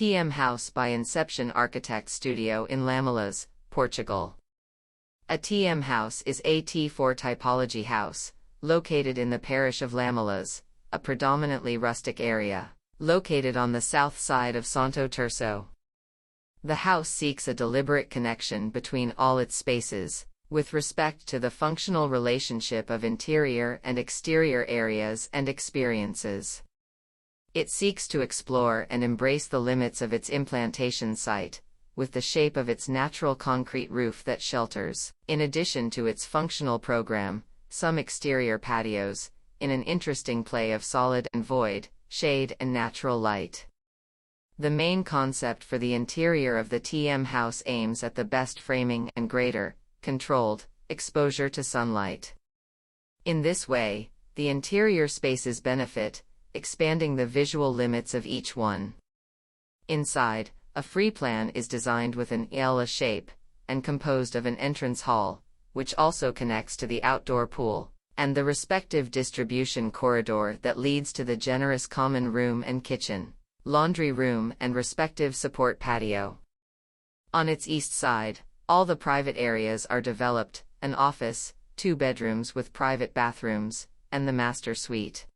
TM House by Inception Architect Studio in Lamelas, Portugal. A TM house is a T4 typology house, located in the parish of Lamelas, a predominantly rustic area, located on the south side of Santo Tirso. The house seeks a deliberate connection between all its spaces, with respect to the functional relationship of interior and exterior areas and experiences. It seeks to explore and embrace the limits of its implantation site, with the shape of its natural concrete roof that shelters, in addition to its functional program, some exterior patios, in an interesting play of solid and void, shade and natural light. The main concept for the interior of the TM house aims at the best framing and greater, controlled, exposure to sunlight. In this way, the interior spaces benefit, expanding the visual limits of each one. Inside, a free plan is designed with an L shape, and composed of an entrance hall, which also connects to the outdoor pool, and the respective distribution corridor that leads to the generous common room and kitchen, laundry room and respective support patio. On its east side, all the private areas are developed, an office, 2 bedrooms with private bathrooms, and the master suite.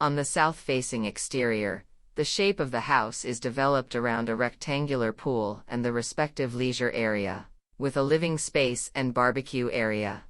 On the south-facing exterior, the shape of the house is developed around a rectangular pool and the respective leisure area, with a living space and barbecue area.